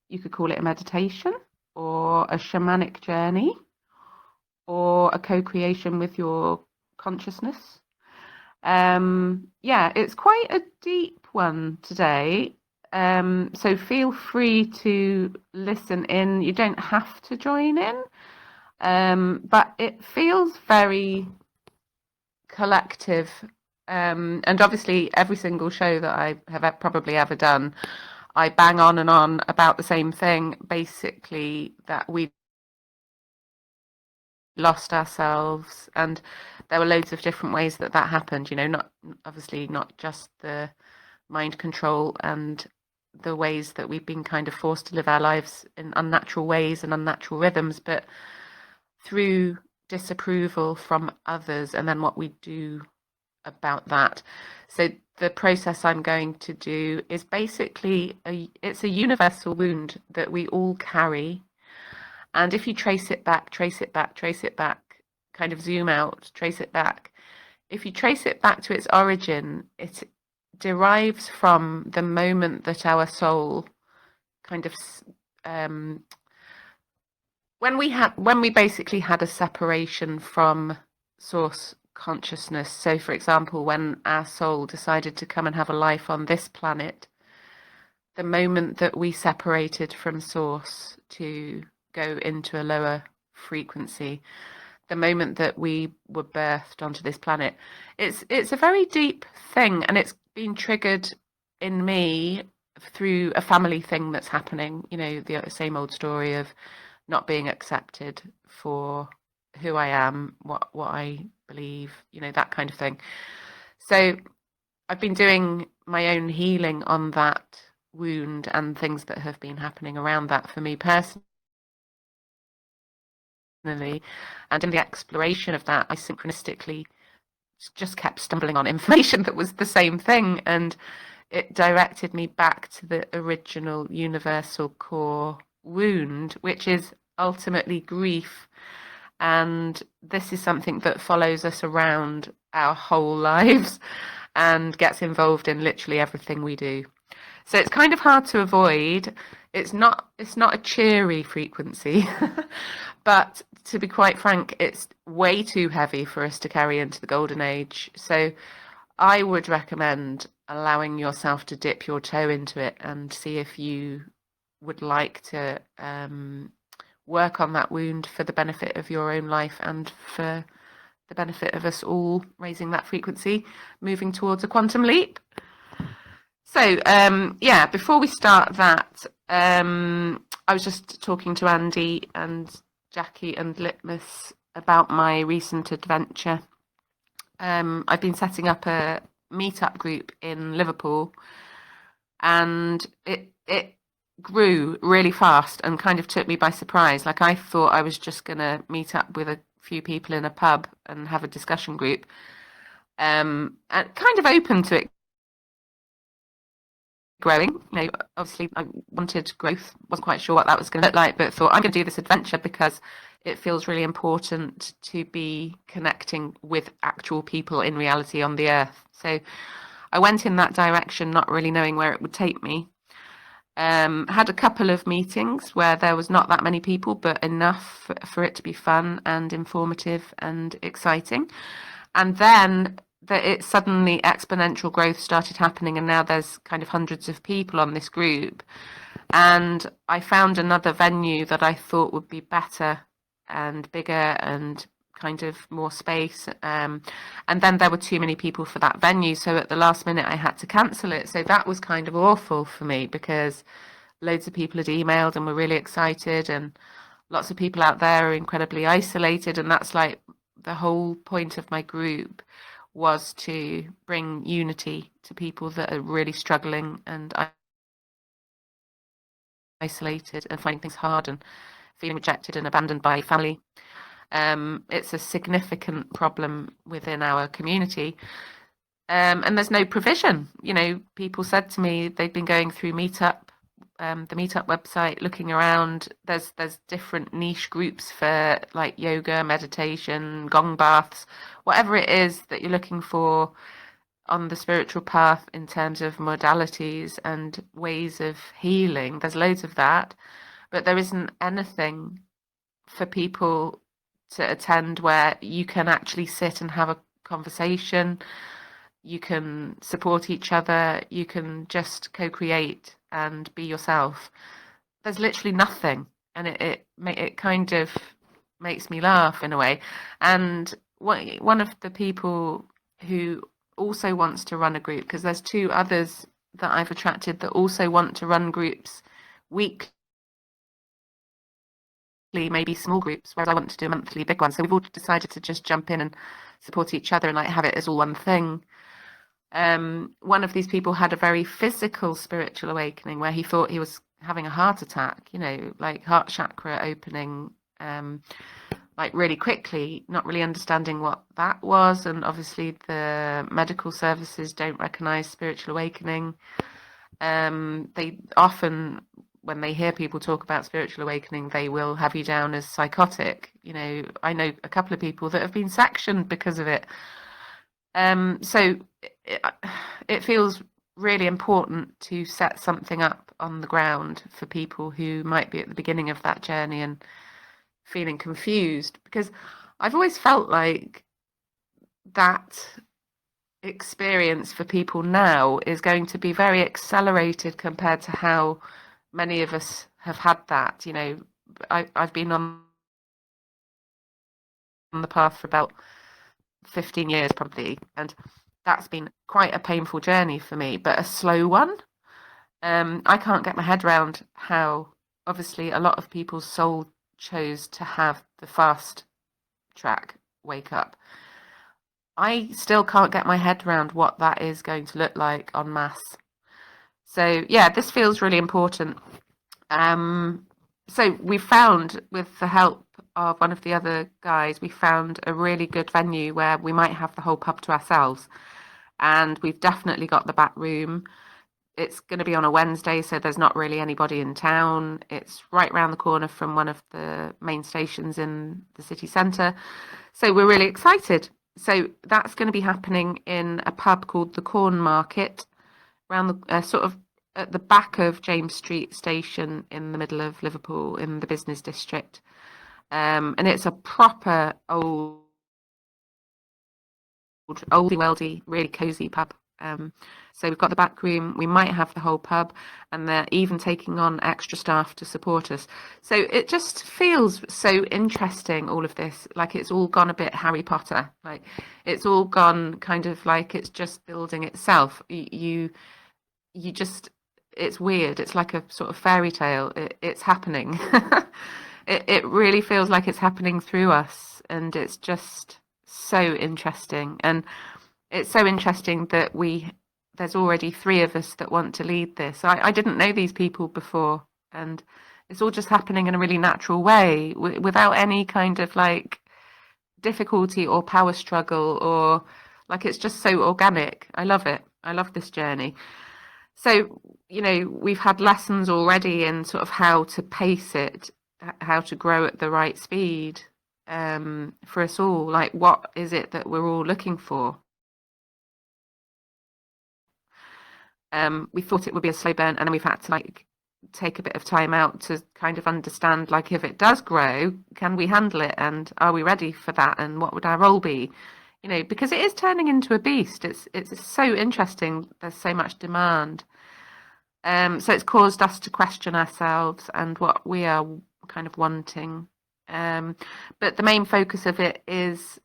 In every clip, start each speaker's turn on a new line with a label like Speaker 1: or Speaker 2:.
Speaker 1: You could call it a meditation or a shamanic journey or a co-creation with your consciousness. It's quite a deep one today. So feel free to listen in. You don't have to join in, but it feels very collective. And obviously, every single show that I have probably ever done, I bang on and on about the same thing, basically, that we lost ourselves. And there were loads of different ways that happened, not just the mind control and the ways that we've been kind of forced to live our lives in unnatural ways and unnatural rhythms, but through disapproval from others and then what we do about that. So the process I'm going to do is basically it's a universal wound that we all carry. And if you trace it back, kind of zoom out, trace it back. If you trace it back to its origin, it derives from the moment that our soul kind of when we basically had a separation from source consciousness. So for example, when our soul decided to come and have a life on this planet, the moment that we separated from source to go into a lower frequency, the moment that we were birthed onto this planet, it's a very deep thing, and it's been triggered in me through a family thing that's happening, the same old story of not being accepted for who I am, what I believe, that kind of thing. So I've been doing my own healing on that wound and things that have been happening around that for me personally. And in the exploration of that, I synchronistically just kept stumbling on information that was the same thing, and it directed me back to the original universal core wound, which is ultimately grief. And this is something that follows us around our whole lives and gets involved in literally everything we do. So it's kind of hard to avoid. It's not a cheery frequency, but to be quite frank, it's way too heavy for us to carry into the golden age. So I would recommend allowing yourself to dip your toe into it and see if you would like to work on that wound for the benefit of your own life and for the benefit of us all, raising that frequency, moving towards a quantum leap. So before we start that, I was just talking to Andy and Jackie and Litmus about my recent adventure. I've been setting up a meetup group in Liverpool, and it grew really fast and kind of took me by surprise. Like, I thought I was just going to meet up with a few people in a pub and have a discussion group, and kind of open to it growing. Obviously I wanted growth, wasn't quite sure what that was going to look like, but thought I'm going to do this adventure because it feels really important to be connecting with actual people in reality on the earth. So I went in that direction, not really knowing where it would take me. Had a couple of meetings where there was not that many people, but enough for it to be fun and informative and exciting. And then it suddenly exponential growth started happening, and now there's kind of hundreds of people on this group. And I found another venue that I thought would be better and bigger and kind of more space, and then there were too many people for that venue, so at the last minute I had to cancel it. So that was kind of awful for me, because loads of people had emailed and were really excited, and lots of people out there are incredibly isolated, and that's like the whole point of my group, was to bring unity to people that are really struggling and isolated and finding things hard and feeling rejected and abandoned by family. It's a significant problem within our community, and there's no provision. People said to me they've been going through Meetup, the Meetup website, looking around. There's different niche groups for like yoga, meditation, gong baths, whatever it is that you're looking for. on the spiritual path in terms of modalities and ways of healing. There's loads of that, but there isn't anything for people to attend where you can actually sit and have a conversation, you can support each other, you can just co-create and be yourself. There's literally nothing, and it kind of makes me laugh in a way. And one of the people who also wants to run a group, because there's two others that I've attracted that also want to run groups weekly, maybe small groups, whereas I want to do a monthly big one. So we've all decided to just jump in and support each other and like have it as all one thing. One of these people had a very physical spiritual awakening where he thought he was having a heart attack, you know, like heart chakra opening, like really quickly, not really understanding what that was. And obviously the medical services don't recognize spiritual awakening. They often, when they hear people talk about spiritual awakening, they will have you down as psychotic. You know, I know a couple of people that have been sectioned because of it. So it feels really important to set something up on the ground for people who might be at the beginning of that journey and feeling confused, because I've always felt like that experience for people now is going to be very accelerated compared to how many of us have had that. You know, I've been on the path for about 15 years probably, and that's been quite a painful journey for me, but a slow one. I can't get my head around how obviously a lot of people's soul chose to have the fast track wake up. I still can't get my head around what that is going to look like en masse. So yeah, this feels really important. So we found, with the help of one of the other guys, we found a really good venue where we might have the whole pub to ourselves. And we've definitely got the back room. It's going to be on a Wednesday, so there's not really anybody in town. It's right around the corner from one of the main stations in the city centre. So we're really excited. So that's going to be happening in a pub called the Corn Market, around the sort of at the back of James Street Station in the middle of Liverpool in the business district. And it's a proper oldie weldy, really cosy pub. So we've got the back room, we might have the whole pub, and they're even taking on extra staff to support us. So it just feels so interesting, all of this, like it's all gone a bit Harry Potter, like it's all gone kind of like it's just building itself. You just, it's weird, it's like a sort of fairy tale. It's happening. It really feels like it's happening through us, and it's just so interesting. And it's so interesting that there's already 3 of us that want to lead this. I didn't know these people before, and it's all just happening in a really natural way, without any kind of like difficulty or power struggle, or like it's just so organic. I love it. I love this journey. So, you know, we've had lessons already in sort of how to pace it, how to grow at the right speed, for us all. Like, what is it that we're all looking for? We thought it would be a slow burn, and then we've had to like take a bit of time out to kind of understand, like, if it does grow, can we handle it, and are we ready for that, and what would our role be? You know, because it is turning into a beast. It's so interesting. There's so much demand. So it's caused us to question ourselves and what we are kind of wanting. But the main focus of it is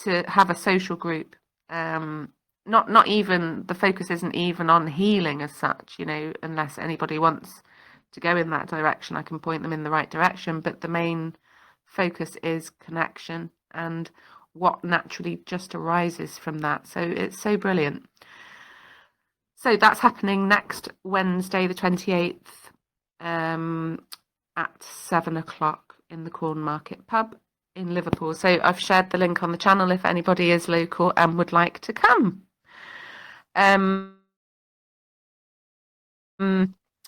Speaker 1: to have a social group. Not even, the focus isn't even on healing as such, you know, unless anybody wants to go in that direction, I can point them in the right direction. But the main focus is connection and what naturally just arises from that. So it's so brilliant. So that's happening next Wednesday, the 28th, at 7 o'clock in the Corn Market pub in Liverpool. So I've shared the link on the channel if anybody is local and would like to come.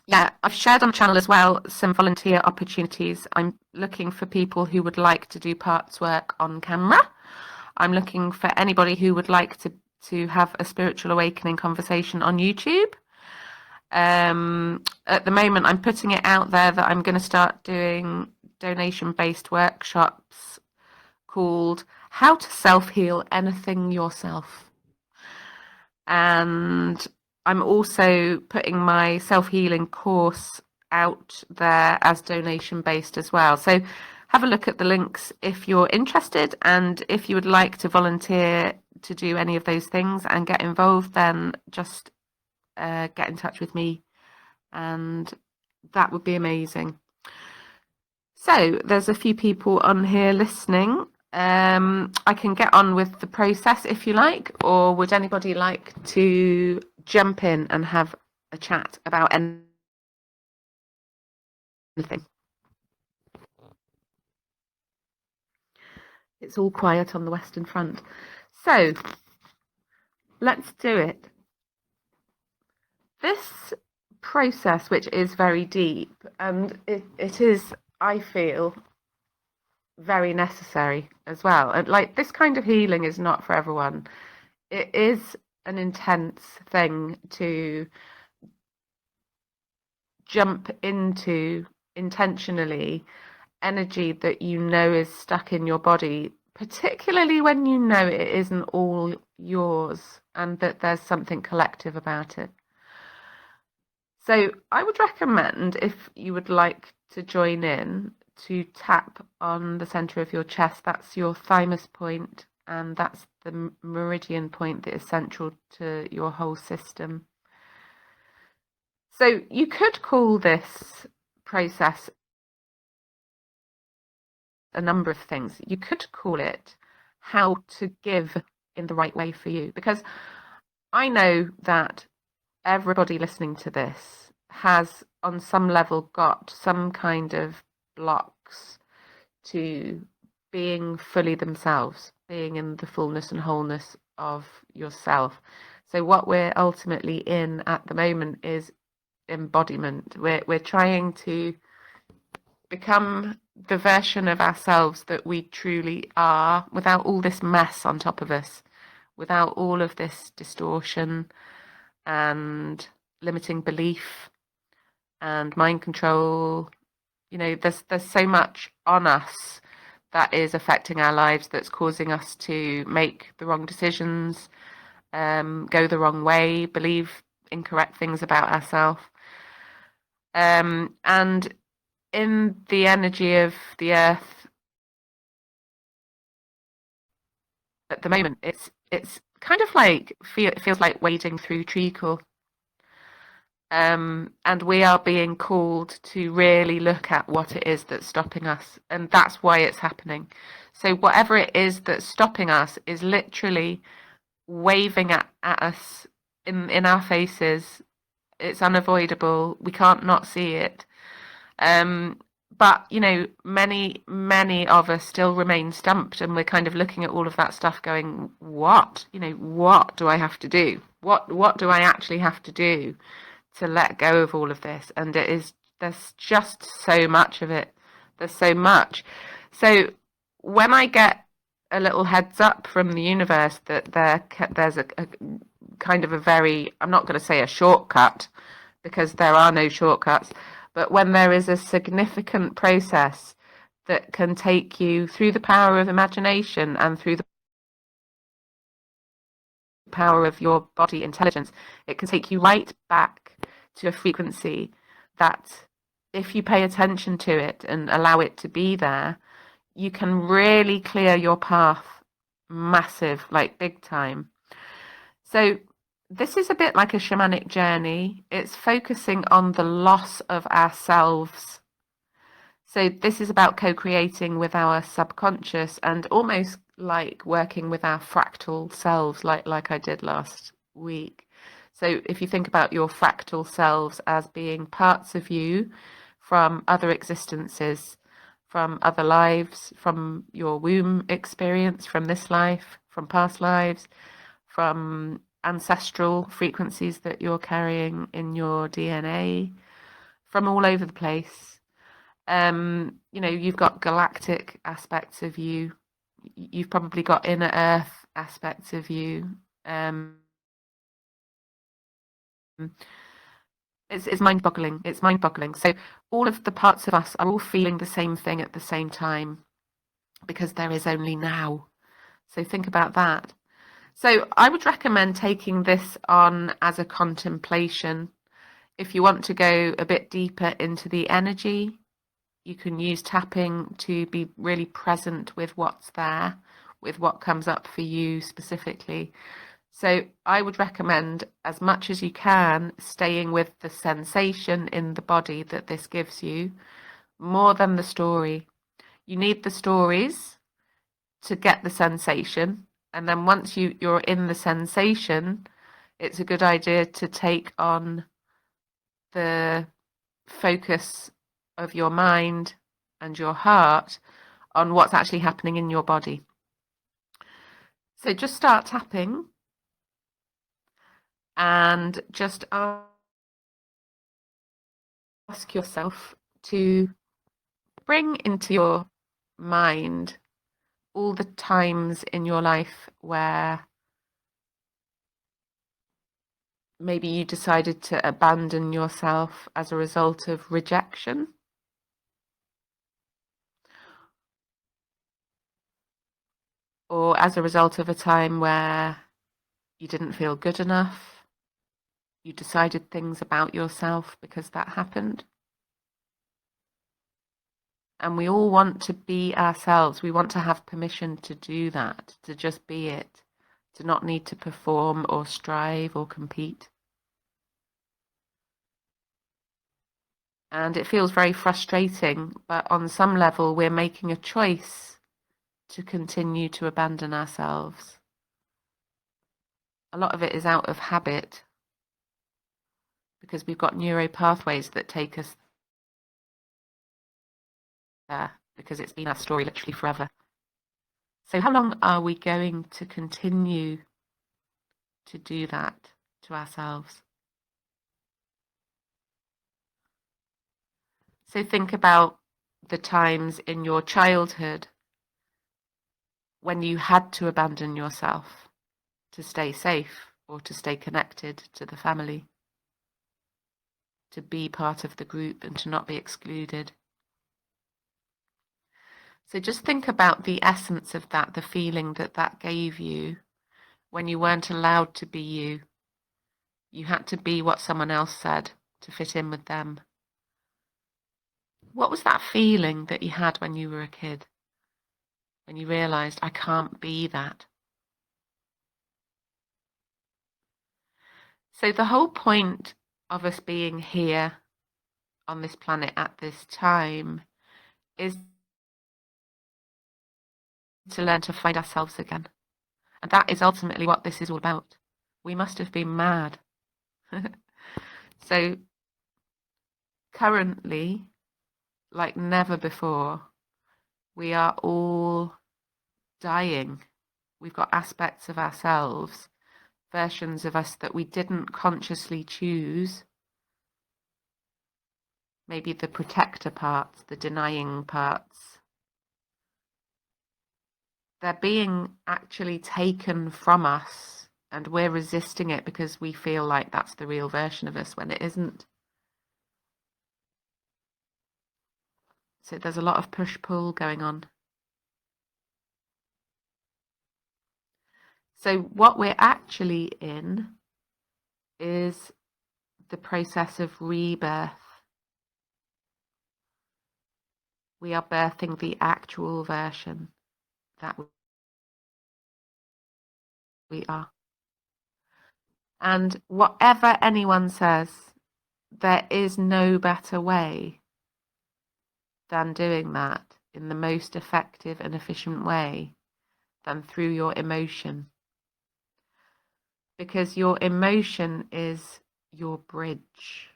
Speaker 1: Yeah, I've shared on the channel as well some volunteer opportunities. I'm looking for people who would like to do parts work on camera. I'm looking for anybody who would like to to have a spiritual awakening conversation on YouTube. At the moment, I'm putting it out there that I'm going to start doing donation-based workshops called How to Self-Heal Anything Yourself. And I'm also putting my self-healing course out there as donation-based as well. So have a look at the links if you're interested, and if you would like to volunteer to do any of those things and get involved, then just get in touch with me, and that would be amazing. So there's a few people on here listening. I can get on with the process if you like, or would anybody like to jump in and have a chat about anything? It's all quiet on the Western Front. So let's do it. This process, which is very deep, and it is, I feel, very necessary as well. And like, this kind of healing is not for everyone. It is an intense thing to jump into intentionally energy that you know is stuck in your body, particularly when you know it isn't all yours and that there's something collective about it. So I would recommend, if you would like to join in, to tap on the center of your chest. That's your thymus point, and that's the meridian point that is central to your whole system. So you could call this process a number of things. You could call it how to give in the right way for you, because I know that everybody listening to this has on some level got some kind of blocks to being fully themselves, being in the fullness and wholeness of yourself. So what we're ultimately in at the moment is embodiment. We're trying to become the version of ourselves that we truly are, without all this mess on top of us, without all of this distortion and limiting belief and mind control. You know, there's so much on us that is affecting our lives, that's causing us to make the wrong decisions, go the wrong way, believe incorrect things about ourselves. And in the energy of the earth at the moment, it's kind of like it feels like wading through treacle. And we are being called to really look at what it is that's stopping us, and that's why it's happening. So whatever it is that's stopping us is literally waving at us in our faces. It's unavoidable. We can't not see it. But, you know, many of us still remain stumped, and we're kind of looking at all of that stuff going, what? You know, what do I have to do? What do I actually have to do to let go of all of this? And there's just so much of it. There's so much. So when I get a little heads up from the universe that there's a kind of a very, I'm not going to say a shortcut, because there are no shortcuts, but when there is a significant process that can take you through the power of imagination and through the power of your body intelligence, it can take you right back to a frequency that, if you pay attention to it and allow it to be there, you can really clear your path massive, like big time. So this is a bit like a shamanic journey. It's focusing on the loss of ourselves. So this is about co-creating with our subconscious, and almost like working with our fractal selves, like I did last week. So if you think about your fractal selves as being parts of you from other existences, from other lives, from your womb experience, from this life, from past lives, from ancestral frequencies that you're carrying in your DNA, from all over the place. You know, you've got galactic aspects of you. You've probably got inner earth aspects of you. It's mind-boggling. It's mind-boggling. So all of the parts of us are all feeling the same thing at the same time because there is only now. So think about that. So I would recommend taking this on as a contemplation. If you want to go a bit deeper into the energy, you can use tapping to be really present with what's there, with what comes up for you specifically. So I would recommend, as much as you can, staying with the sensation in the body that this gives you, more than the story. You need the stories to get the sensation, and then once you're in the sensation, it's a good idea to take on the focus of your mind and your heart on what's actually happening in your body. So just start tapping and just ask yourself to bring into your mind all the times in your life where maybe you decided to abandon yourself as a result of rejection, or as a result of a time where you didn't feel good enough, you decided things about yourself because that happened. And we all want to be ourselves. We want to have permission to do that, to just be it, to not need to perform or strive or compete. And it feels very frustrating, but on some level, we're making a choice to continue to abandon ourselves. A lot of it is out of habit because we've got neuro pathways that take us there because it's been our story literally forever. So how long are we going to continue to do that to ourselves? So think about the times in your childhood when you had to abandon yourself to stay safe or to stay connected to the family, to be part of the group and to not be excluded. So just think about the essence of that, the feeling that that gave you when you weren't allowed to be you. You had to be what someone else said to fit in with them. What was that feeling that you had when you were a kid? When you realized, I can't be that? So the whole point of us being here on this planet at this time is to learn to find ourselves again. And that is ultimately what this is all about. We must have been mad. So currently, like never before, we are all dying. We've got aspects of ourselves, versions of us that we didn't consciously choose. Maybe the protector parts, the denying parts. They're being actually taken from us, and we're resisting it because we feel like that's the real version of us when it isn't. So there's a lot of push-pull going on. So what we're actually in is the process of rebirth. We are birthing the actual version that we are. And whatever anyone says, there is no better way than doing that in the most effective and efficient way than through your emotion. Because your emotion is your bridge.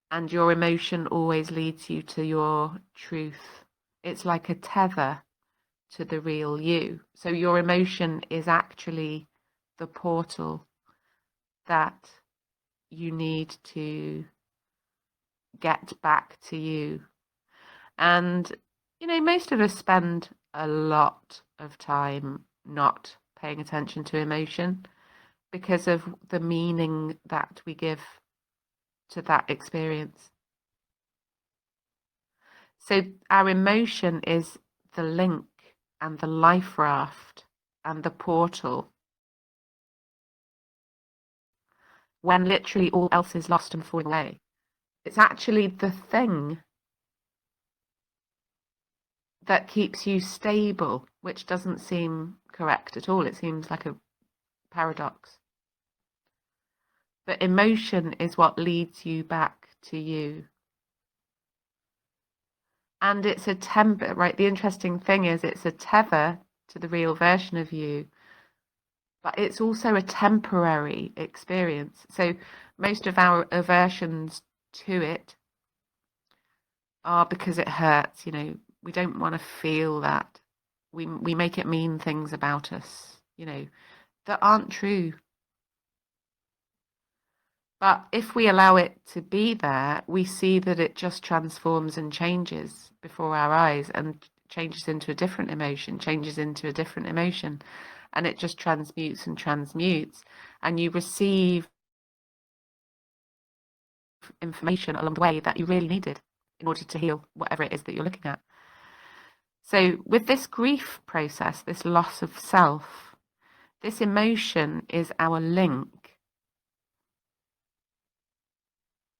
Speaker 1: And your emotion always leads you to your truth. It's like a tether to the real you. So your emotion is actually the portal that you need to get back to you. And, most of us spend a lot of time not paying attention to emotion because of the meaning that we give to that experience. So our emotion is the link and the life raft and the portal when literally all else is lost and falling away. It's actually the thing that keeps you stable, which doesn't seem correct at all. It seems like a paradox. But emotion is what leads you back to you. And it's a temper, right? The interesting thing is it's a tether to the real version of you, but it's also a temporary experience. So most of our aversions to it are because it hurts. We don't want to feel that. We make it mean things about us, that aren't true. But if we allow it to be there, we see that it just transforms and changes before our eyes and changes into a different emotion, and it just transmutes and transmutes, and you receive information along the way that you really needed in order to heal whatever it is that you're looking at. So with this grief process, this loss of self, this emotion is our link.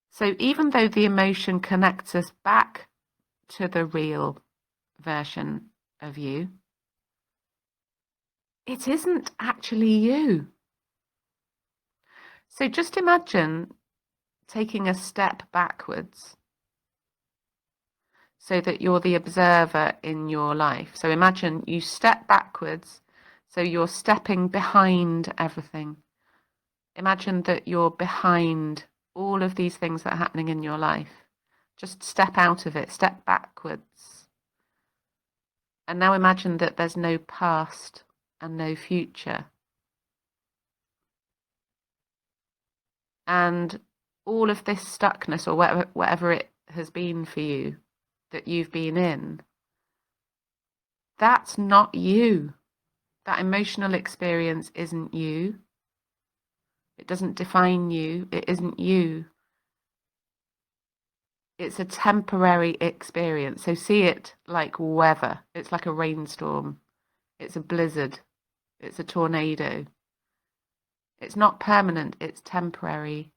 Speaker 1: So even though the emotion connects us back to the real version of you, it isn't actually you. So just imagine taking a step backwards so that you're the observer in your life. So imagine you step backwards, so you're stepping behind everything. Imagine that you're behind all of these things that are happening in your life. Just step out of it, step backwards. And now imagine that there's no past and no future. And all of this stuckness, or whatever it has been for you, that you've been in, that's not you. That emotional experience isn't you. It doesn't define you. It isn't you. It's a temporary experience. So see it like weather. It's like a rainstorm. It's a blizzard. It's a tornado. It's not permanent. It's temporary.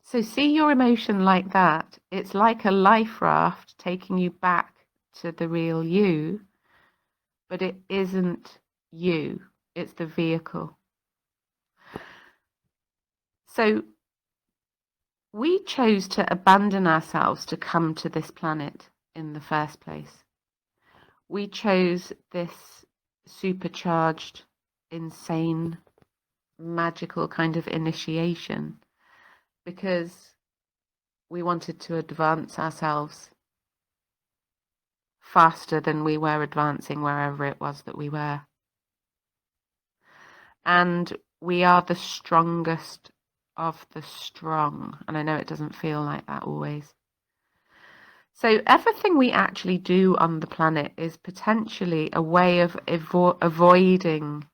Speaker 1: So see your emotion like that. It's like a life raft taking you back to the real you, but it isn't you. It's the vehicle. So we chose to abandon ourselves to come to this planet in the first place. We chose this supercharged, insane, magical kind of initiation because we wanted to advance ourselves faster than we were advancing wherever it was that we were. And we are the strongest of the strong. And I know it doesn't feel like that always. So everything we actually do on the planet is potentially a way of avoiding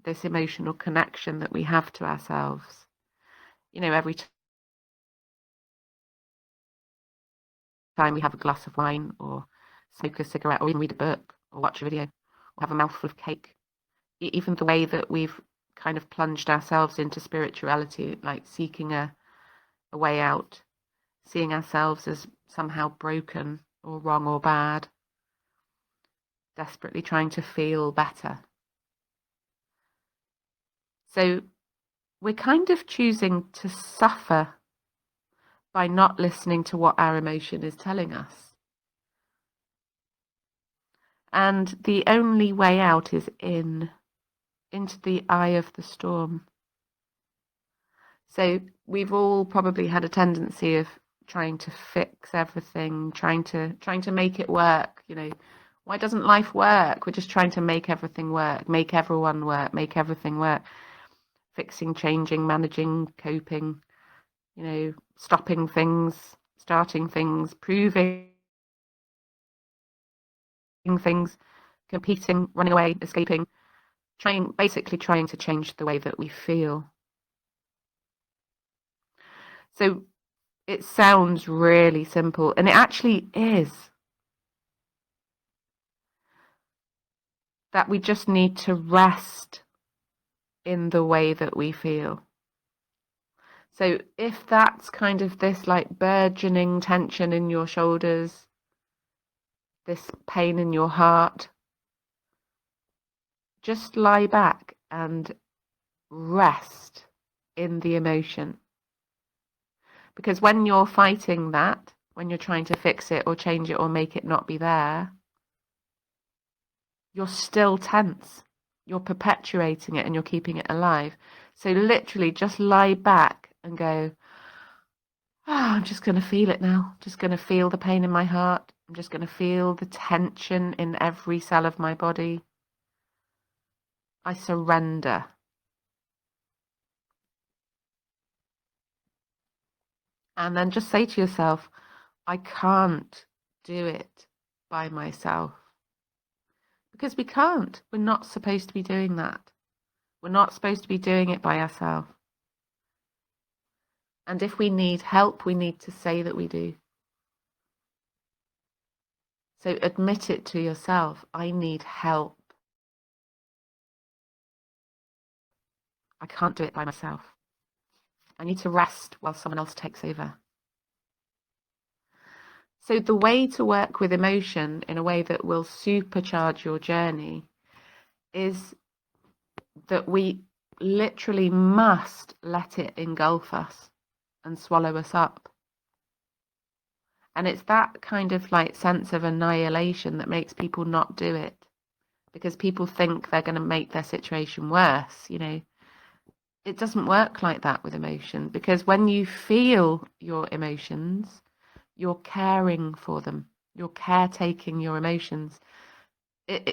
Speaker 1: this emotional connection that we have to ourselves. Every time we have a glass of wine or smoke a cigarette or even read a book or watch a video or have a mouthful of cake, even the way that we've kind of plunged ourselves into spirituality, like seeking a way out, seeing ourselves as somehow broken or wrong or bad, desperately trying to feel better. So we're kind of choosing to suffer by not listening to what our emotion is telling us. And the only way out is into the eye of the storm. So we've all probably had a tendency of trying to fix everything, trying to make it work. Why doesn't life work? We're just trying to make everything work, make everyone work, make everything work. Fixing, changing, managing, coping, stopping things, starting things, proving things, competing, running away, escaping, basically trying to change the way that we feel. So it sounds really simple, and it actually is. That we just need to rest in the way that we feel. So if that's kind of this like burgeoning tension in your shoulders, this pain in your heart, just lie back and rest in the emotion. Because when you're fighting that, when you're trying to fix it or change it or make it not be there, you're still tense. You're perpetuating it and you're keeping it alive. So literally just lie back and go, I'm just going to feel it now. Just going to feel the pain in my heart. I'm just going to feel the tension in every cell of my body. I surrender. And then just say to yourself, I can't do it by myself. Because we can't. We're not supposed to be doing that. We're not supposed to be doing it by ourselves. And if we need help, we need to say that we do. So admit it to yourself. I need help. I can't do it by myself. I need to rest while someone else takes over. So the way to work with emotion in a way that will supercharge your journey is that we literally must let it engulf us and swallow us up. And it's that kind of like sense of annihilation that makes people not do it, because people think they're going to make their situation worse. You know, it doesn't work like that with emotion, because when you feel your emotions, you're caring for them. You're caretaking your emotions.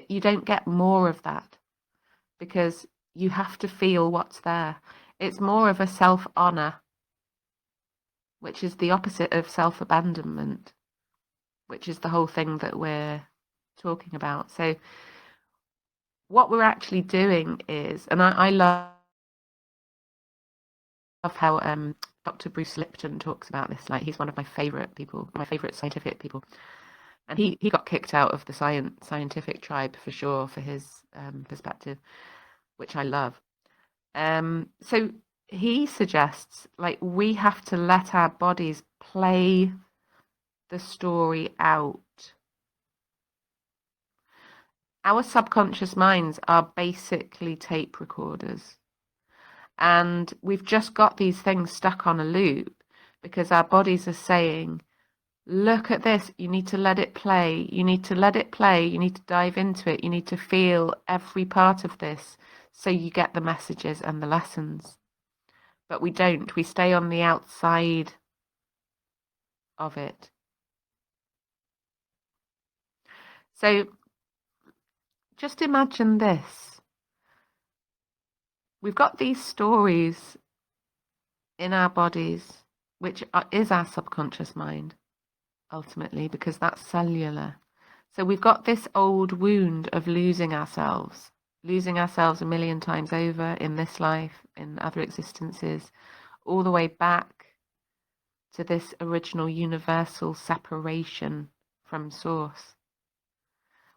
Speaker 1: You don't get more of that because you have to feel what's there. It's more of a self-honor, which is the opposite of self-abandonment, which is the whole thing that we're talking about. So what we're actually doing is, and I love how Dr. Bruce Lipton talks about this. Like, he's one of my favorite people, my favorite scientific people. And he got kicked out of the scientific tribe for sure for his perspective, which I love. So he suggests, like, we have to let our bodies play the story out. Our subconscious minds are basically tape recorders. And we've just got these things stuck on a loop because our bodies are saying, look at this, you need to let it play, you need to let it play, you need to dive into it, you need to feel every part of this so you get the messages and the lessons. But we don't, we stay on the outside of it. So just imagine this. We've got these stories in our bodies, which is our subconscious mind, ultimately, because that's cellular. So we've got this old wound of losing ourselves a million times over in this life, in other existences, all the way back to this original universal separation from source.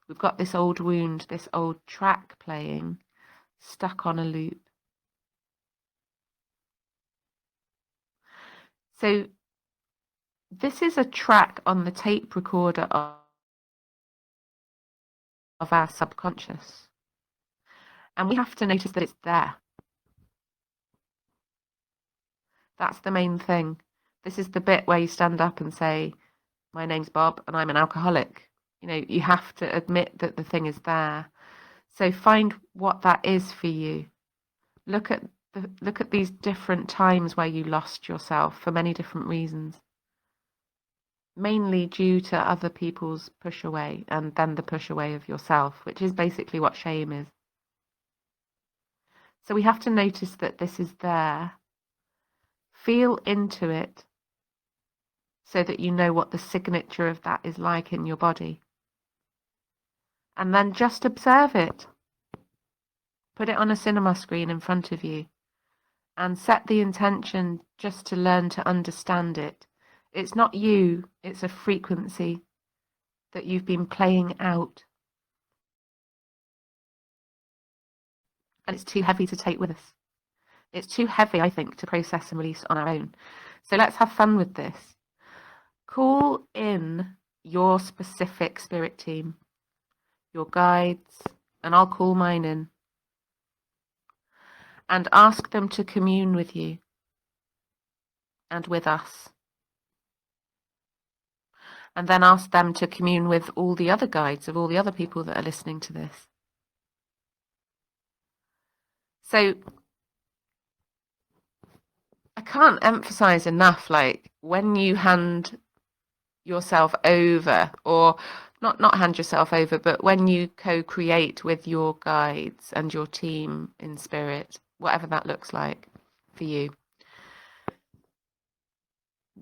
Speaker 1: We've got this old wound, this old track playing, stuck on a loop. So this is a track on the tape recorder of our subconscious. And we have to notice that it's there. That's the main thing. This is the bit where you stand up and say, my name's Bob and I'm an alcoholic. You know, you have to admit that the thing is there. So find what that is for you. Look at these different times where you lost yourself for many different reasons. Mainly due to other people's push away and then the push away of yourself, which is basically what shame is. So we have to notice that this is there. Feel into it so that you know what the signature of that is like in your body. And then just observe it. Put it on a cinema screen in front of you and set the intention just to learn to understand it. It's not you, it's a frequency that you've been playing out. And it's too heavy to take with us. It's too heavy, I think, to process and release on our own. So let's have fun with this. Call in your specific spirit team, your guides, and I'll call mine in, and ask them to commune with you and with us. And then ask them to commune with all the other guides of all the other people that are listening to this. So I can't emphasize enough, like, when you hand yourself over, or not hand yourself over, but when you co-create with your guides and your team in spirit, whatever that looks like for you,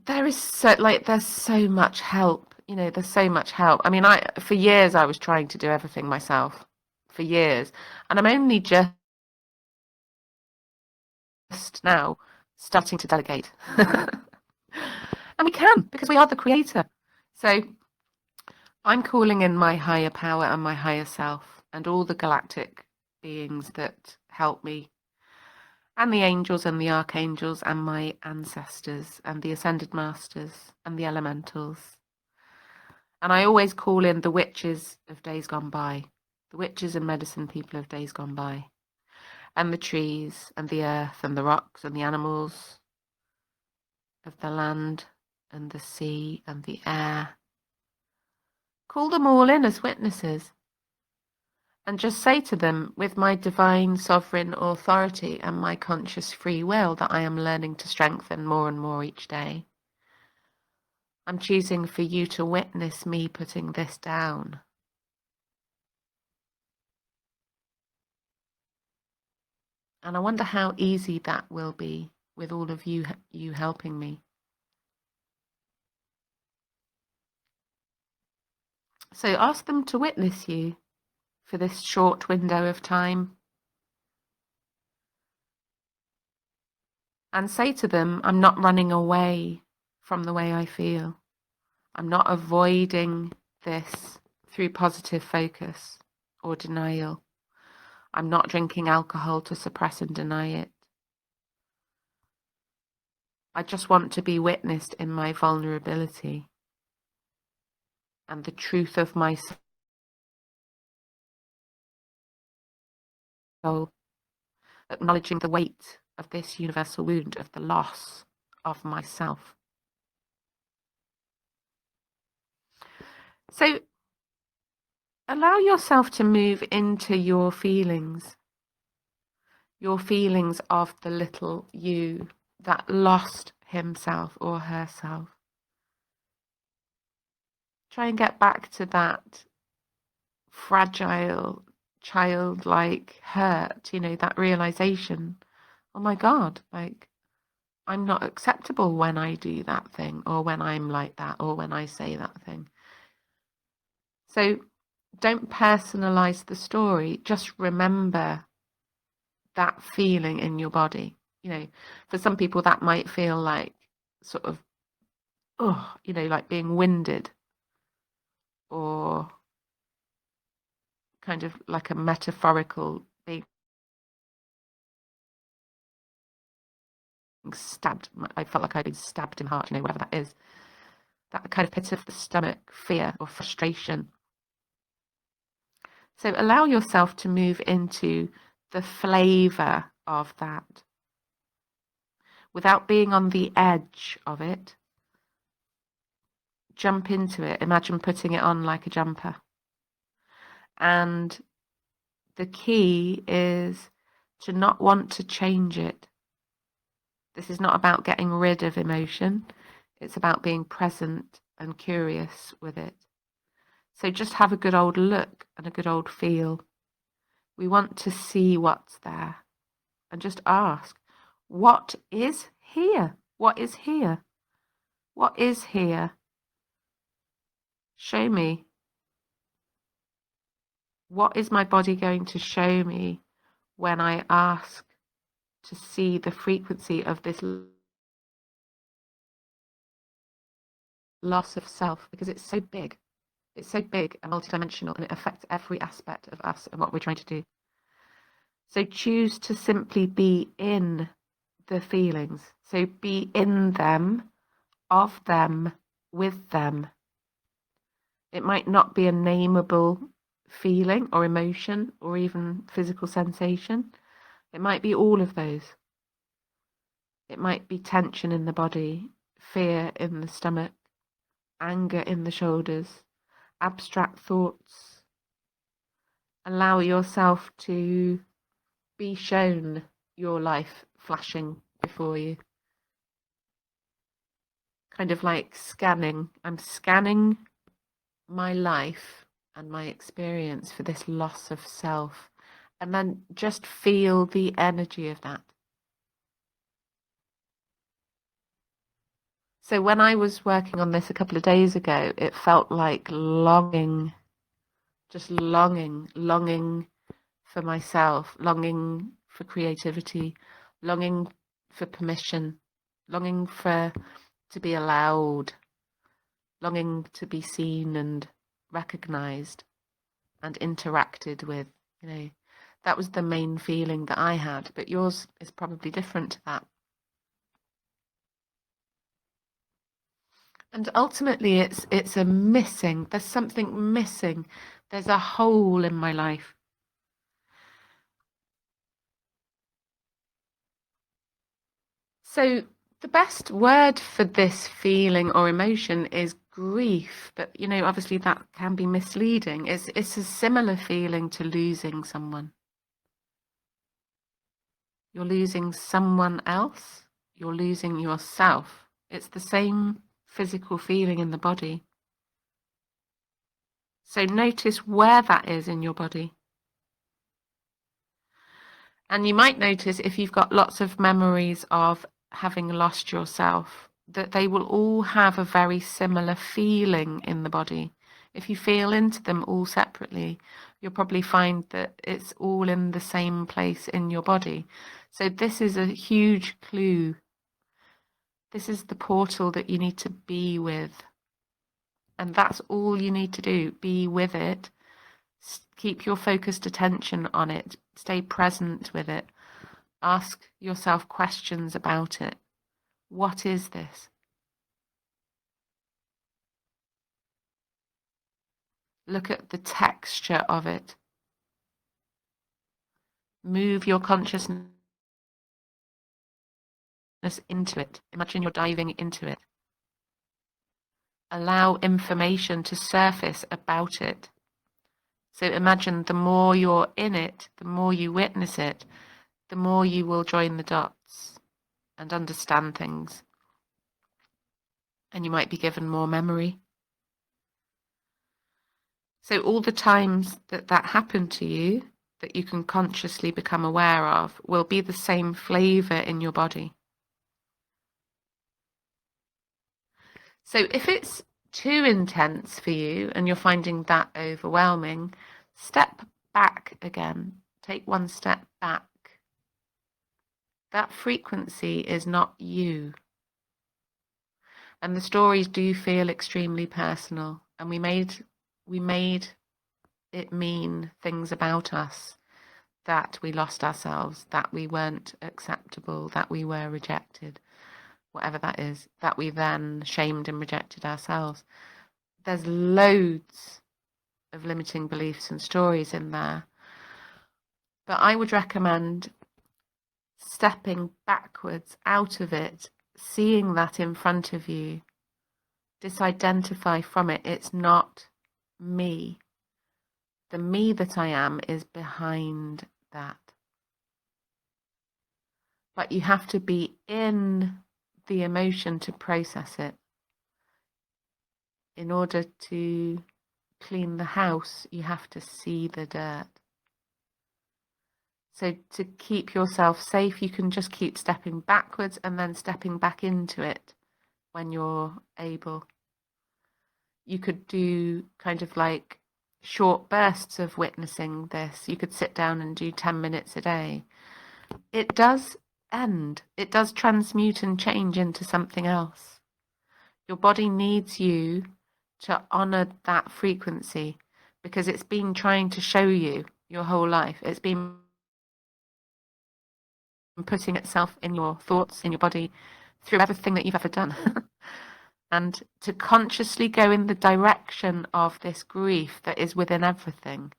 Speaker 1: there's so much help. There's so much help. I mean, for years I was trying to do everything myself, for years, and I'm only just now starting to delegate. And we can, because we are the creator. So I'm calling in my higher power and my higher self and all the galactic beings that help me, and the angels and the archangels and my ancestors and the ascended masters and the elementals. And I always call in the witches of days gone by, the witches and medicine people of days gone by, and the trees and the earth and the rocks and the animals of the land and the sea and the air. Call them all in as witnesses and just say to them, with my divine sovereign authority and my conscious free will that I am learning to strengthen more and more each day, I'm choosing for you to witness me putting this down. And I wonder how easy that will be with all of you helping me. So ask them to witness you for this short window of time. And say to them, I'm not running away from the way I feel. I'm not avoiding this through positive focus or denial. I'm not drinking alcohol to suppress and deny it. I just want to be witnessed in my vulnerability and the truth of my soul, acknowledging the weight of this universal wound of the loss of myself. So allow yourself to move into your feelings of the little you that lost himself or herself. Try and get back to that fragile, childlike hurt, that realization, oh my God, like, I'm not acceptable when I do that thing, or when I'm like that, or when I say that thing. So don't personalize the story. Just remember that feeling in your body. For some people that might feel like sort of, like being winded, or kind of like a metaphorical being stabbed. I felt like I'd been stabbed in the heart, whatever that is. That kind of pit of the stomach, fear or frustration. So allow yourself to move into the flavor of that without being on the edge of it. Jump into it. Imagine putting it on like a jumper. And the key is to not want to change it. This is not about getting rid of emotion. It's about being present and curious with it. So just have a good old look and a good old feel. We want to see what's there and just ask, what is here? What is here? What is here? Show me. What is my body going to show me when I ask to see the frequency of this loss of self? Because it's so big. It's so big and multidimensional, and it affects every aspect of us and what we're trying to do. So choose to simply be in the feelings. So be in them, of them, with them. It might not be a nameable feeling or emotion or even physical sensation. It might be all of those. It might be tension in the body, fear in the stomach, anger in the shoulders, abstract thoughts. Allow yourself to be shown your life flashing before you. Kind of like scanning. I'm scanning my life and my experience for this loss of self. And then just feel the energy of that. So when I was working on this a couple of days ago, it felt like longing, just longing for myself, longing for creativity, longing for permission, longing to be allowed, longing to be seen and recognized and interacted with. That was the main feeling that I had, but yours is probably different to that. And ultimately it's a missing. There's something missing. There's a hole in my life. So the best word for this feeling or emotion is grief, but obviously that can be misleading. It's a similar feeling to losing someone. You're losing someone else. You're losing yourself. It's the same physical feeling in the body. So notice where that is in your body. And you might notice if you've got lots of memories of having lost yourself, that they will all have a very similar feeling in the body. If you feel into them all separately, you'll probably find that it's all in the same place in your body. So this is a huge clue. This is the portal that you need to be with. And that's all you need to do. Be with it. Keep your focused attention on it. Stay present with it. Ask yourself questions about it. What is this? Look at the texture of it. Move your consciousness into it. Imagine you're diving into it. Allow information to surface about it. So imagine the more you're in it, the more you witness it, the more you will join the dots and understand things. And you might be given more memory. So all the times that happened to you, that you can consciously become aware of, will be the same flavor in your body. So if it's too intense for you and you're finding that overwhelming, step back again. Take one step back. That frequency is not you. And the stories do feel extremely personal. And we made it mean things about us, that we lost ourselves, that we weren't acceptable, that we were rejected, whatever that is, that we then shamed and rejected ourselves. There's loads of limiting beliefs and stories in there. But I would recommend stepping backwards out of it, seeing that in front of you, disidentify from it. It's not me. The me that I am is behind that. But you have to be in the emotion to process it. In order to clean the house, you have to see the dirt. So to keep yourself safe, you can just keep stepping backwards and then stepping back into it when you're able. You could do kind of like short bursts of witnessing this. You could sit down and do 10 minutes a day. It does end. It does transmute and change into something else. Your body needs you to honor that frequency because it's been trying to show you your whole life. It's been putting itself in your thoughts, in your body, through everything that you've ever done. And to consciously go in the direction of this grief that is within everything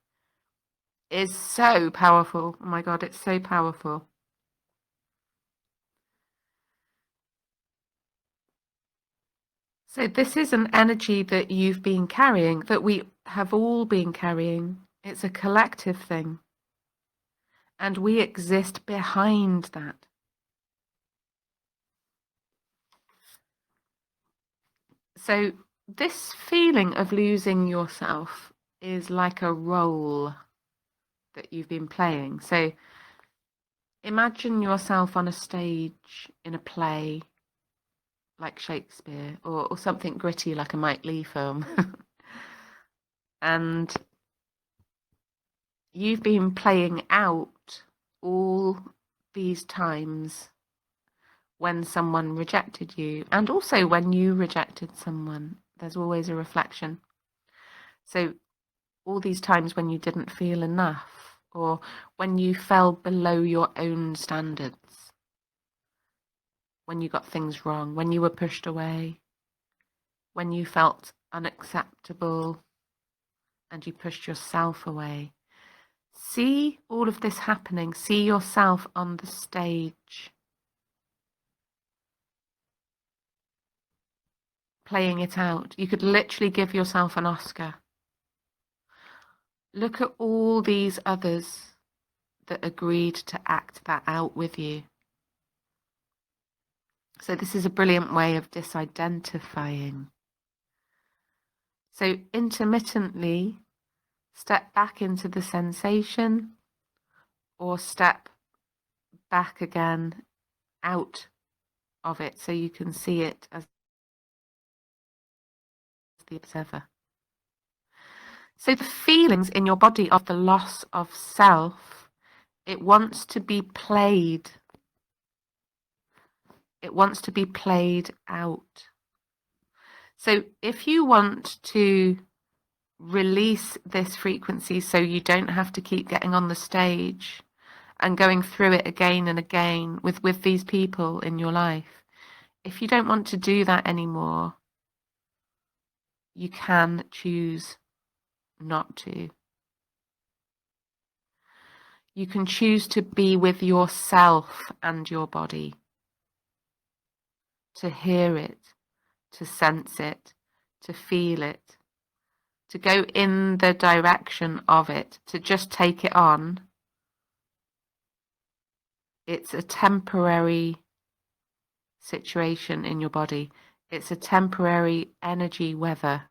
Speaker 1: is so powerful. Oh my God, it's so powerful. So this is an energy that you've been carrying, that we have all been carrying. It's a collective thing. And we exist behind that. So this feeling of losing yourself is like a role that you've been playing. So imagine yourself on a stage in a play like Shakespeare or something gritty like a Mike Leigh film. And you've been playing out all these times when someone rejected you, and also when you rejected someone. There's always a reflection. So all these times when you didn't feel enough, or when you fell below your own standards, when you got things wrong, when you were pushed away, when you felt unacceptable and you pushed yourself away. See all of this happening. See yourself on the stage, playing it out. You could literally give yourself an Oscar. Look at all these others that agreed to act that out with you. So this is a brilliant way of disidentifying. So intermittently, step back into the sensation or step back again out of it so you can see it as the observer. So the feelings in your body of the loss of self, it wants to be played. It wants to be played out. So if you want to release this frequency so you don't have to keep getting on the stage and going through it again and again with these people in your life, if you don't want to do that anymore, you can choose not to. You can choose to be with yourself and your body, to hear it, to sense it, to feel it, to go in the direction of it, to just take it on. It's a temporary situation in your body. It's a temporary energy weather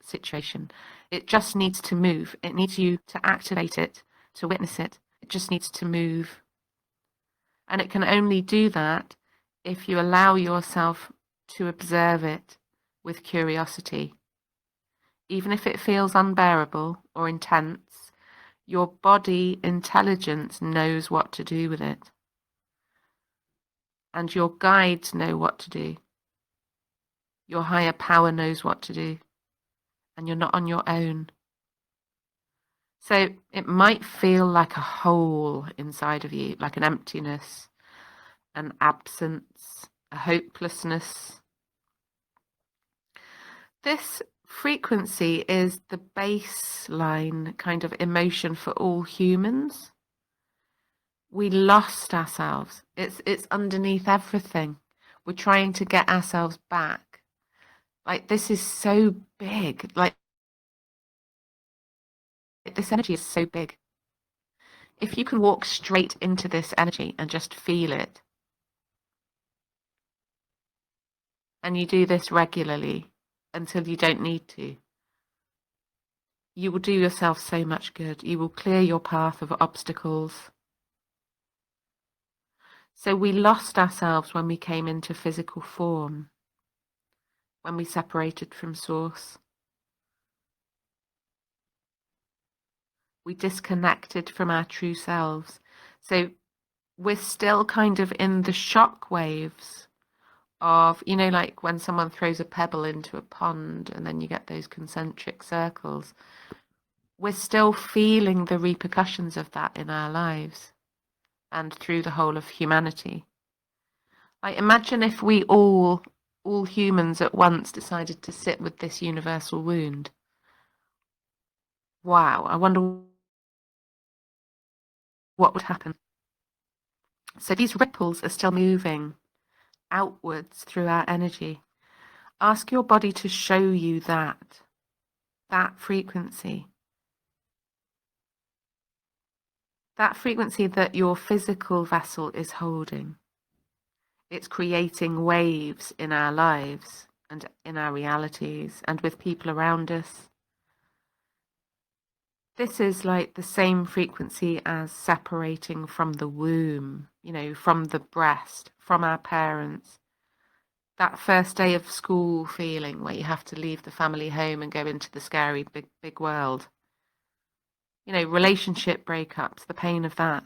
Speaker 1: situation. It just needs to move. It needs you to activate it, to witness it. It just needs to move. And it can only do that if you allow yourself to observe it with curiosity. Even if it feels unbearable or intense, your body intelligence knows what to do with it. And your guides know what to do. Your higher power knows what to do. And you're not on your own. So it might feel like a hole inside of you, like an emptiness, an absence, a hopelessness. This frequency is the baseline kind of emotion for all humans. We lost ourselves. It's underneath everything. We're trying to get ourselves back. Like, this is so big. Like, this energy is so big. If you can walk straight into this energy and just feel it, and you do this regularly until you don't need to, you will do yourself so much good. You will clear your path of obstacles. So we lost ourselves when we came into physical form, when we separated from Source. We disconnected from our true selves. So we're still kind of in the shock waves of, like when someone throws a pebble into a pond and then you get those concentric circles. We're still feeling the repercussions of that in our lives and through the whole of humanity. Like, imagine if we all humans at once decided to sit with this universal wound. Wow, I wonder what would happen. So these ripples are still moving outwards through our energy. Ask your body to show you that frequency. That frequency that your physical vessel is holding. It's creating waves in our lives and in our realities and with people around us. This is like the same frequency as separating from the womb, from the breast, from our parents. That first day of school feeling where you have to leave the family home and go into the scary big world. Relationship breakups, the pain of that.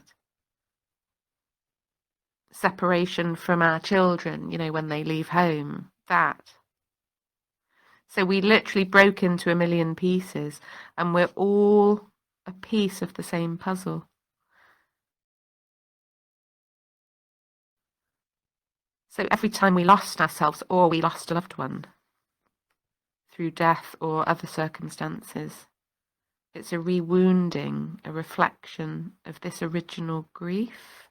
Speaker 1: Separation from our children, when they leave home, that. So we literally broke into a million pieces and we're all a piece of the same puzzle. So every time we lost ourselves or we lost a loved one through death or other circumstances, it's a rewounding, a reflection of this original grief.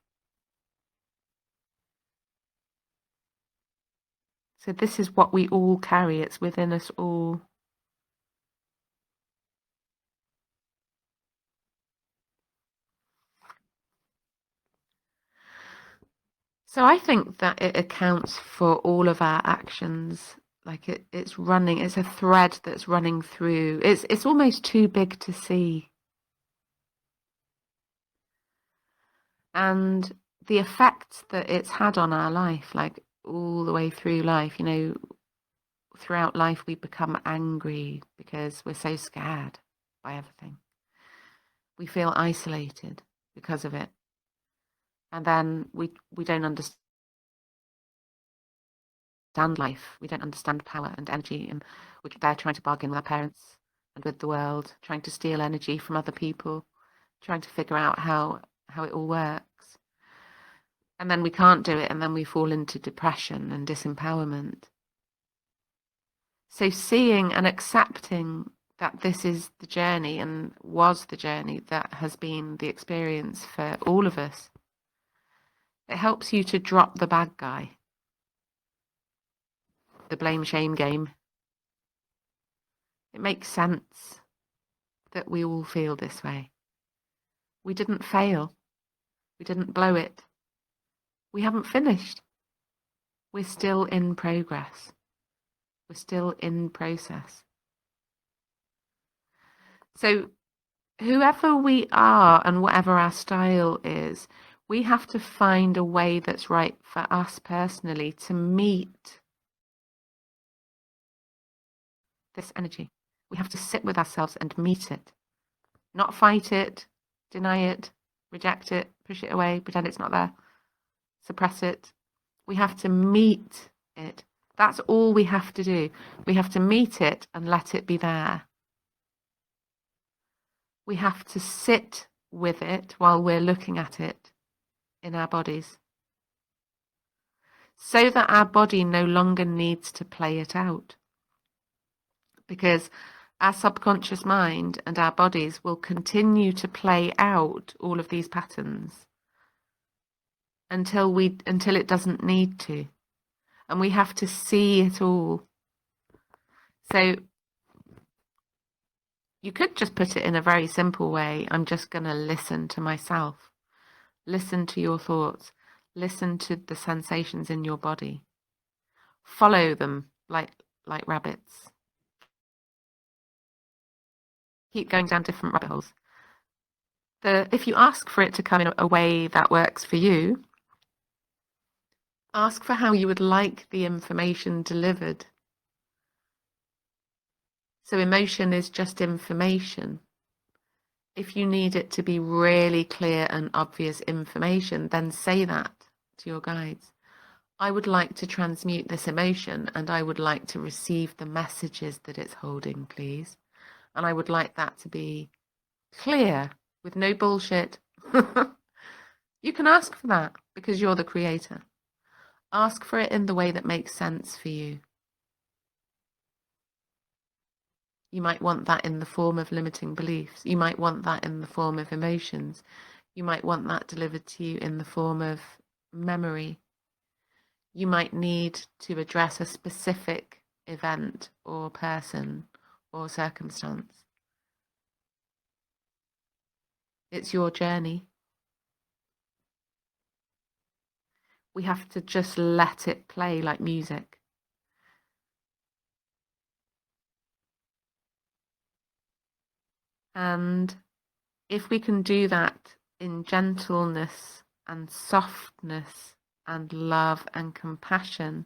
Speaker 1: So this is what we all carry. It's within us all. So I think that it accounts for all of our actions. Like it's running, it's a thread that's running through. It's almost too big to see. And the effect that it's had on our life, like all the way through life, throughout life we become angry because we're so scared by everything. We feel isolated because of it. And then we don't understand life. We don't understand power and energy, and we're there trying to bargain with our parents and with the world, trying to steal energy from other people, trying to figure out how it all works. And then we can't do it, and then we fall into depression and disempowerment. So seeing and accepting that this is the journey and was the journey that has been the experience for all of us, it helps you to drop the bad guy, the blame shame game. It makes sense that we all feel this way. We didn't fail. We didn't blow it. We haven't finished. We're still in progress. We're still in process. So whoever we are and whatever our style is, we have to find a way that's right for us personally to meet this energy. We have to sit with ourselves and meet it, not fight it, deny it, reject it, push it away, pretend it's not there, suppress it. We have to meet it. That's all we have to do. We have to meet it and let it be there. We have to sit with it while we're looking at it in our bodies, so that our body no longer needs to play it out. Because our subconscious mind and our bodies will continue to play out all of these patterns until it doesn't need to. And we have to see it all. So you could just put it in a very simple way. I'm just going to listen to myself. Listen to your thoughts. Listen to the sensations in your body. Follow them like rabbits. Keep going down different rabbit holes. If you ask for it to come in a way that works for you, ask for how you would like the information delivered. So emotion is just information. If you need it to be really clear and obvious information, then say that to your guides. I would like to transmute this emotion, and I would like to receive the messages that it's holding, please. And I would like that to be clear with no bullshit. You can ask for that because you're the creator. Ask for it in the way that makes sense for you. You might want that in the form of limiting beliefs. You might want that in the form of emotions. You might want that delivered to you in the form of memory. You might need to address a specific event or person or circumstance. It's your journey. We have to just let it play like music. And if we can do that in gentleness and softness and love and compassion,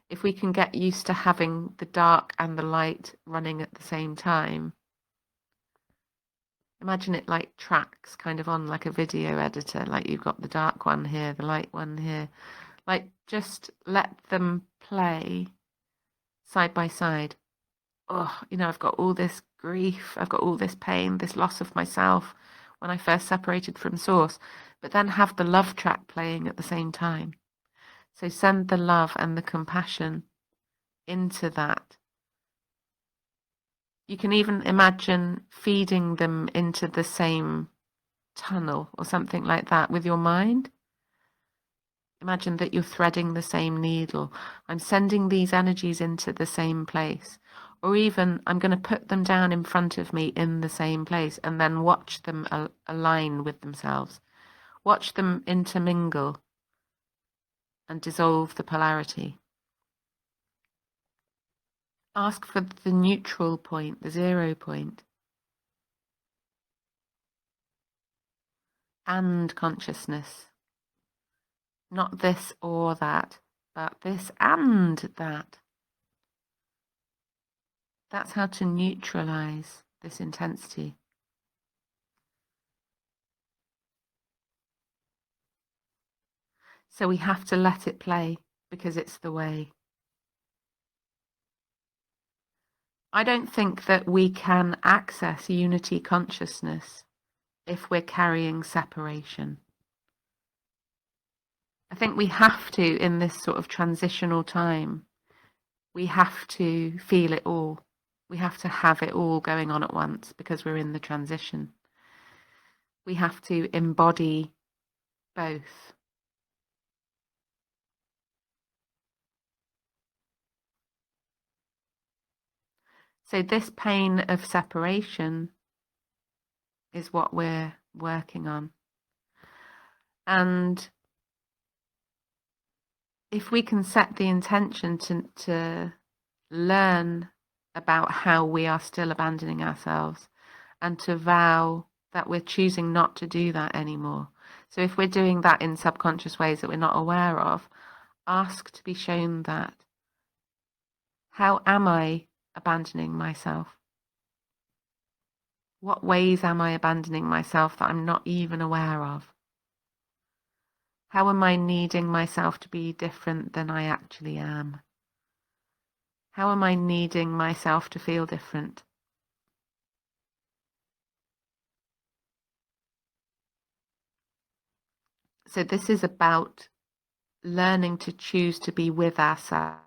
Speaker 1: if we can get used to having the dark and the light running at the same time, imagine it like tracks kind of on like a video editor, like you've got the dark one here, the light one here, like just let them play side by side. Oh, I've got all this grief, I've got all this pain, this loss of myself when I first separated from Source, but then have the love track playing at the same time. So send the love and the compassion into that. You can even imagine feeding them into the same tunnel or something like that with your mind. Imagine that you're threading the same needle. I'm sending these energies into the same place. Or even I'm going to put them down in front of me in the same place and then watch them align with themselves. Watch them intermingle and dissolve the polarity. Ask for the neutral point, the 0 point. And consciousness. Not this or that, but this and that. That's how to neutralize this intensity. So we have to let it play because it's the way. I don't think that we can access unity consciousness if we're carrying separation. I think we have to, in this sort of transitional time, we have to feel it all. We have to have it all going on at once because we're in the transition. We have to embody both. So this pain of separation is what we're working on. And if we can set the intention to learn about how we are still abandoning ourselves and to vow that we're choosing not to do that anymore. So if we're doing that in subconscious ways that we're not aware of, ask to be shown that. How am I abandoning myself? What ways am I abandoning myself that I'm not even aware of? How am I needing myself to be different than I actually am? How am I needing myself to feel different? So this is about learning to choose to be with ourselves,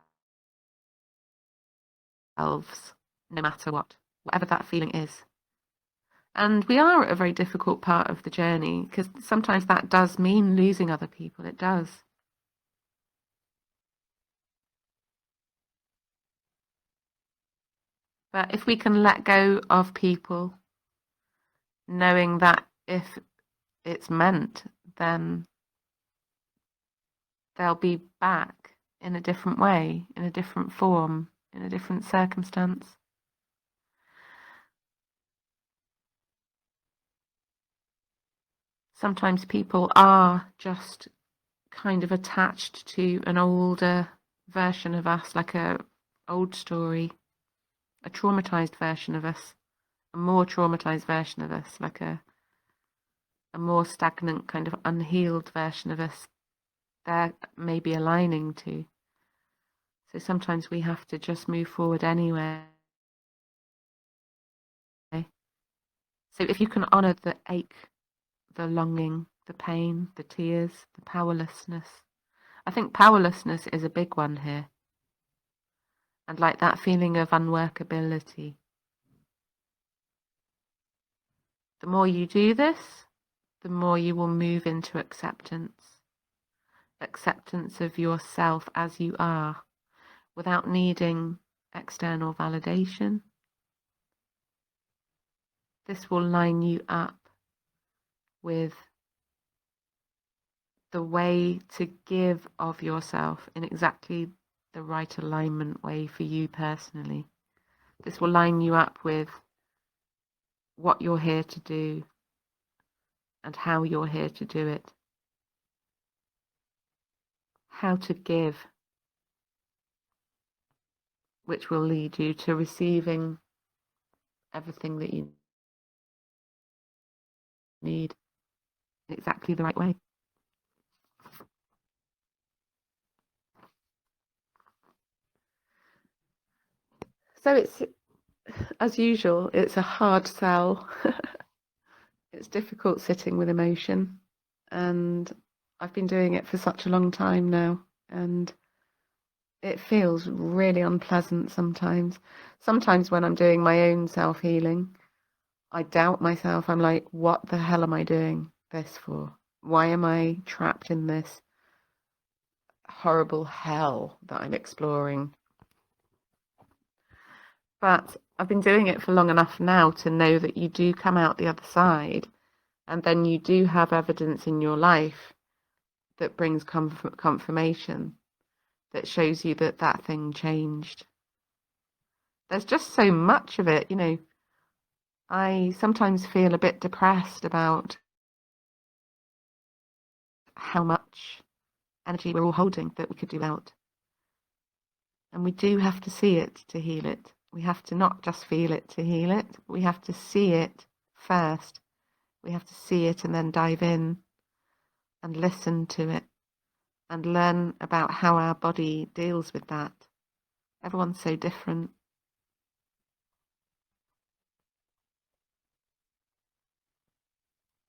Speaker 1: no matter what, whatever that feeling is. And we are at a very difficult part of the journey because sometimes that does mean losing other people. It does. But if we can let go of people, knowing that if it's meant, then they'll be back in a different way, in a different form, in a different circumstance. Sometimes people are just kind of attached to an older version of us, like a old story, a traumatized version of us, a more traumatized version of us, like a more stagnant, kind of unhealed version of us, they're maybe aligning to. So sometimes we have to just move forward anyway. So if you can honor the ache, the longing, the pain, the tears, the powerlessness. I think powerlessness is a big one here. And like that feeling of unworkability. The more you do this, the more you will move into acceptance. Acceptance of yourself as you are, without needing external validation. This will line you up with the way to give of yourself in exactly the right alignment way for you personally. This will line you up with what you're here to do and how you're here to do it. How to give, which will lead you to receiving everything that you need in exactly the right way. So it's, as usual, it's a hard sell. It's difficult sitting with emotion, and I've been doing it for such a long time now, and it feels really unpleasant sometimes. Sometimes when I'm doing my own self-healing, I doubt myself. I'm like, what the hell am I doing this for? Why am I trapped in this horrible hell that I'm exploring? But I've been doing it for long enough now to know that you do come out the other side, and then you do have evidence in your life that brings confirmation, that shows you that that thing changed. There's just so much of it, you know. I sometimes feel a bit depressed about how much energy we're all holding that we could do without. And we do have to see it to heal it. We have to not just feel it to heal it. We have to see it first. We have to see it and then dive in and listen to it and learn about how our body deals with that. Everyone's so different.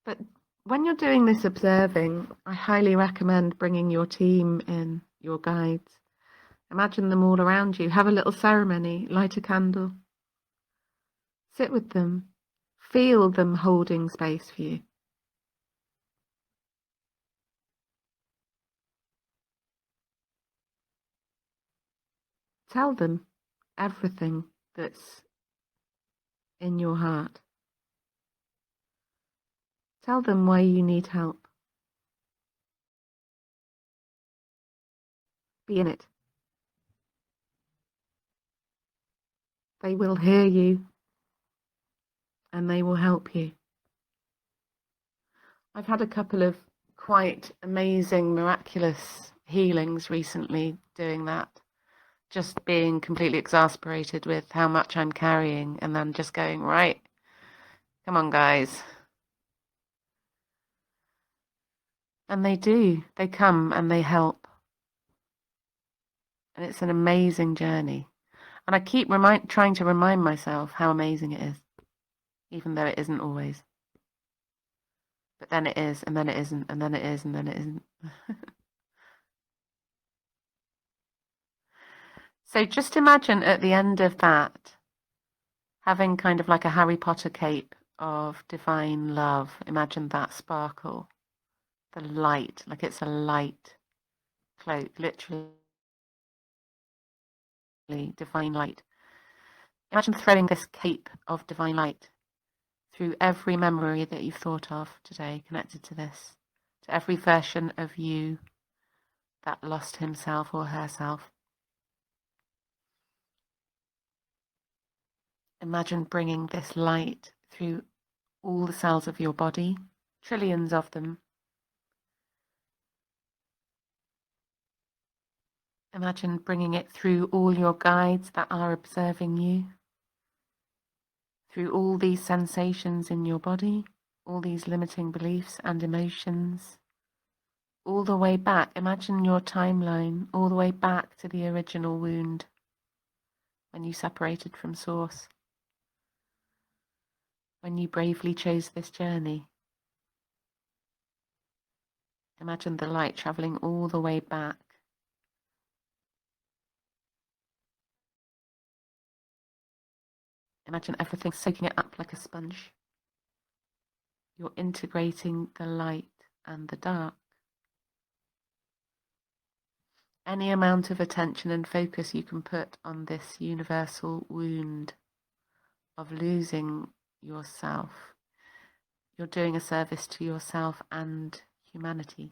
Speaker 1: But when you're doing this observing, I highly recommend bringing your team in, your guides. Imagine them all around you. Have a little ceremony, light a candle. Sit with them. Feel them holding space for you. Tell them everything that's in your heart. Tell them why you need help. Be in it. They will hear you and they will help you. I've had a couple of quite amazing, miraculous healings recently doing that. Just being completely exasperated with how much I'm carrying and then just going, right, come on, guys. And they do. They come and they help. And it's an amazing journey. And I keep trying to remind myself how amazing it is, even though it isn't always. But then it is, and then it isn't, and then it is, and then it isn't. So just imagine at the end of that, having kind of like a Harry Potter cape of divine love. Imagine that sparkle, the light, like it's a light cloak, literally divine light. Imagine throwing this cape of divine light through every memory that you've thought of today connected to this, to every version of you that lost himself or herself. Imagine bringing this light through all the cells of your body, trillions of them. Imagine bringing it through all your guides that are observing you, through all these sensations in your body, all these limiting beliefs and emotions, all the way back. Imagine your timeline all the way back to the original wound when you separated from Source, when you bravely chose this journey. Imagine the light traveling all the way back. Imagine everything soaking it up like a sponge. You're integrating the light and the dark. Any amount of attention and focus you can put on this universal wound of losing yourself, you're doing a service to yourself and humanity.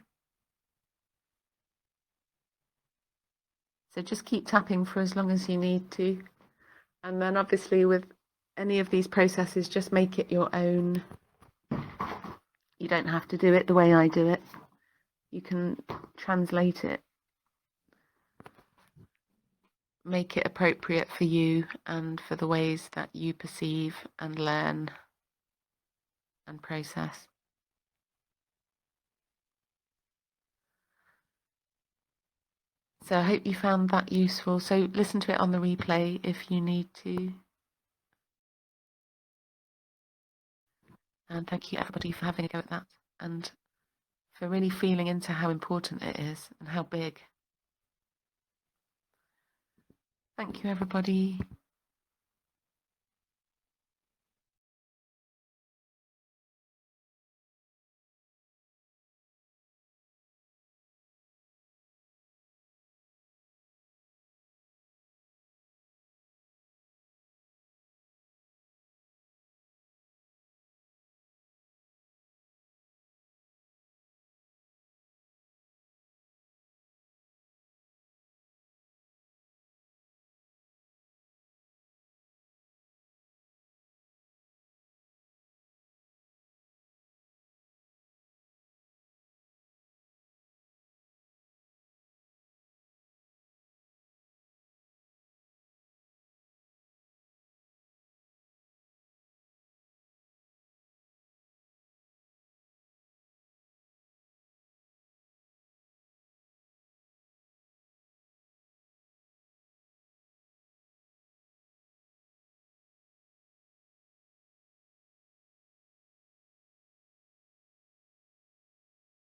Speaker 1: So just keep tapping for as long as you need to. And then obviously with any of these processes, just make it your own. You don't have to do it the way I do it. You can translate it, make it appropriate for you and for the ways that you perceive and learn and process. So I hope you found that useful. So listen to it on the replay if you need to. And thank you everybody for having a go at that and for really feeling into how important it is and how big. Thank you everybody.